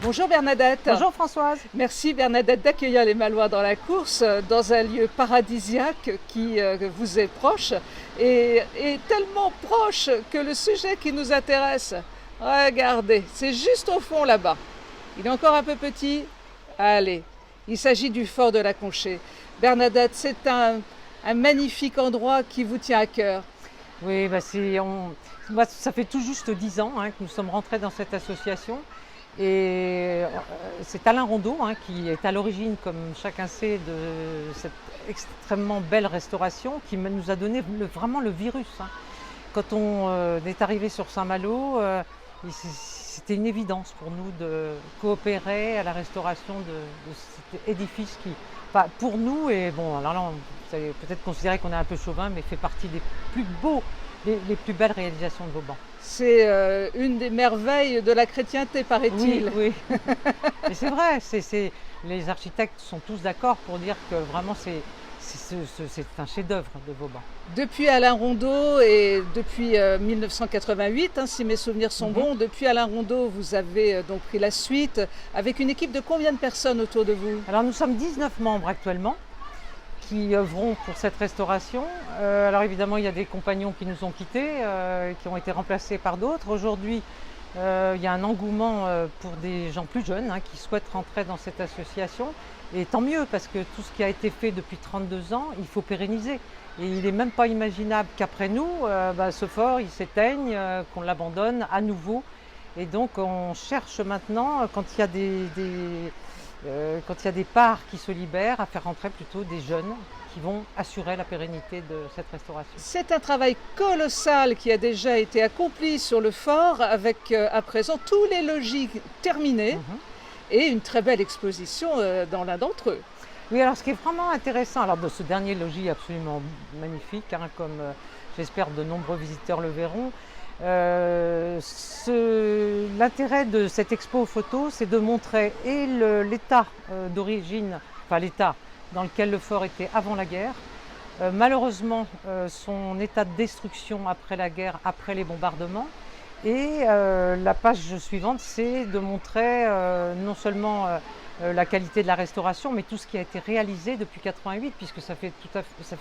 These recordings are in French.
Bonjour Bernadette. Bonjour Françoise. Merci Bernadette d'accueillir les Malouins dans la course, dans un lieu paradisiaque qui vous est proche et tellement proche que le sujet qui nous intéresse, regardez, c'est juste au fond là-bas. Il est encore un peu petit. Allez, il s'agit du fort de la Conchée. Bernadette, c'est un magnifique endroit qui vous tient à cœur. Oui, moi, ça fait tout juste 10 ans que nous sommes rentrés dans cette association. Et c'est Alain Rondeau qui est à l'origine, comme chacun sait, de cette extrêmement belle restauration qui nous a donné vraiment le virus. Quand on est arrivé sur Saint-Malo, c'était une évidence pour nous de coopérer à la restauration de cet édifice qui, pour nous, et bon, alors là, vous allez peut-être considérer qu'on est un peu chauvin, mais fait partie des plus beaux, les plus belles réalisations de Vauban. C'est une des merveilles de la chrétienté, paraît-il. Oui, oui. Et c'est vrai, les architectes sont tous d'accord pour dire que vraiment c'est un chef-d'œuvre de Vauban. Depuis Alain Rondeau et depuis 1988, si mes souvenirs sont bons, depuis Alain Rondeau, vous avez donc pris la suite avec une équipe de combien de personnes autour de vous? Alors nous sommes 19 membres actuellement qui œuvront pour cette restauration. Alors évidemment, il y a des compagnons qui nous ont quittés, qui ont été remplacés par d'autres. Aujourd'hui, il y a un engouement pour des gens plus jeunes qui souhaitent rentrer dans cette association. Et tant mieux, parce que tout ce qui a été fait depuis 32 ans, il faut pérenniser. Et il n'est même pas imaginable qu'après nous, ce fort, il s'éteigne, qu'on l'abandonne à nouveau. Et donc on cherche maintenant, quand il y a des parts qui se libèrent, à faire rentrer plutôt des jeunes qui vont assurer la pérennité de cette restauration. C'est un travail colossal qui a déjà été accompli sur le fort avec à présent tous les logis terminés et une très belle exposition dans l'un d'entre eux. Oui, alors ce qui est vraiment intéressant, alors de ce dernier logis absolument magnifique, comme j'espère de nombreux visiteurs le verront, l'intérêt de cette expo photo, c'est de montrer l'état d'origine, enfin l'état dans lequel le fort était avant la guerre, malheureusement son état de destruction après la guerre, après les bombardements, et la page suivante, c'est de montrer non seulement la qualité de la restauration, mais tout ce qui a été réalisé depuis 88, puisque ça fait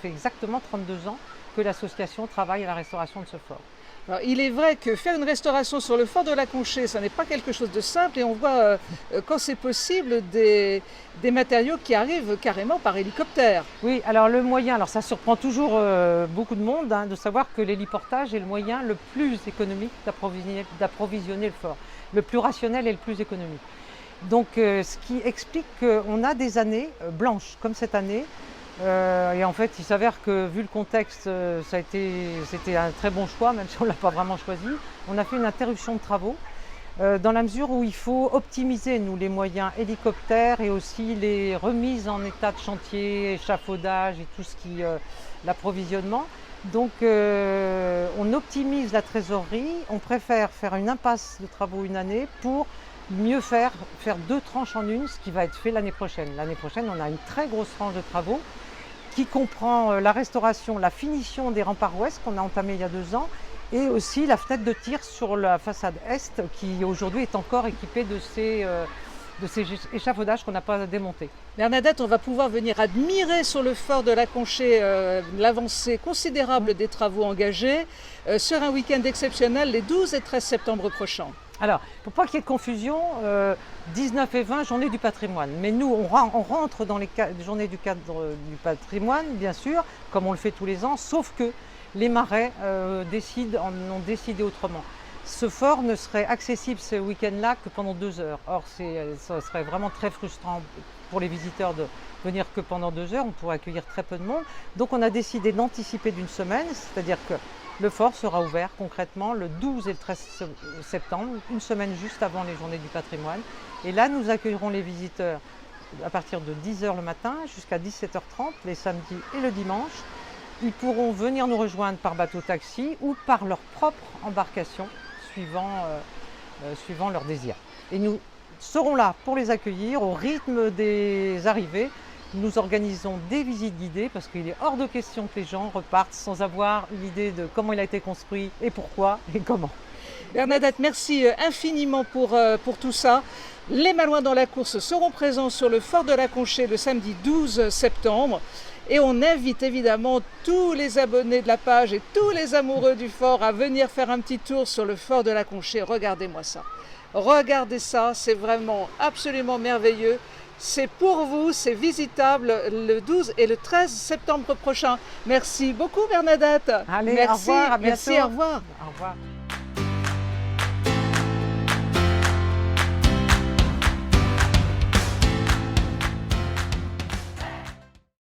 exactement 32 ans que l'association travaille à la restauration de ce fort. Alors, il est vrai que faire une restauration sur le fort de la Conchée, ça n'est pas quelque chose de simple et on voit quand c'est possible des matériaux qui arrivent carrément par hélicoptère. Oui, alors le moyen, alors ça surprend toujours beaucoup de monde de savoir que l'héliportage est le moyen le plus économique d'approvisionner le fort, le plus rationnel et le plus économique. Donc ce qui explique qu'on a des années blanches, comme cette année. Et en fait, il s'avère que vu le contexte, c'était un très bon choix, même si on ne l'a pas vraiment choisi. On a fait une interruption de travaux dans la mesure où il faut optimiser les moyens hélicoptères et aussi les remises en état de chantier, échafaudage et tout ce qui l'approvisionnement. Donc on optimise la trésorerie, on préfère faire une impasse de travaux une année pour mieux faire 2 tranches en une, ce qui va être fait l'année prochaine. L'année prochaine, on a une très grosse tranche de travaux qui comprend la restauration, la finition des remparts ouest qu'on a entamé il y a 2 ans et aussi la fenêtre de tir sur la façade est qui aujourd'hui est encore équipée de ces échafaudages qu'on n'a pas démontés. Bernadette, on va pouvoir venir admirer sur le fort de la Conchée l'avancée considérable des travaux engagés sur un week-end exceptionnel les 12 et 13 septembre prochains. Alors, pour pas qu'il y ait de confusion, 19 et 20, journée du patrimoine. Mais nous, on rentre dans les journées du cadre du patrimoine, bien sûr, comme on le fait tous les ans, sauf que les Marais ont décidé autrement. Ce fort ne serait accessible ce week-end-là que pendant 2 heures. Or, ça serait vraiment très frustrant pour les visiteurs de venir que pendant 2 heures. On pourrait accueillir très peu de monde. Donc, on a décidé d'anticiper d'une semaine, c'est-à-dire que le fort sera ouvert concrètement le 12 et le 13 septembre, une semaine juste avant les journées du patrimoine. Et là, nous accueillerons les visiteurs à partir de 10h le matin jusqu'à 17h30, les samedis et le dimanche. Ils pourront venir nous rejoindre par bateau-taxi ou par leur propre embarcation, suivant leur désir. Et nous serons là pour les accueillir au rythme des arrivées. Nous organisons des visites guidées parce qu'il est hors de question que les gens repartent sans avoir l'idée de comment il a été construit et pourquoi et comment. Bernadette, merci infiniment pour tout ça. Les Malouins dans la course seront présents sur le fort de la Conchée le samedi 12 septembre. Et on invite évidemment tous les abonnés de la page et tous les amoureux du fort à venir faire un petit tour sur le fort de la Conchée. Regardez-moi ça. Regardez ça, c'est vraiment absolument merveilleux. C'est pour vous, c'est visitable le 12 et le 13 septembre prochain. Merci beaucoup Bernadette. Allez, merci, au revoir, à bientôt. merci, au revoir. Au revoir.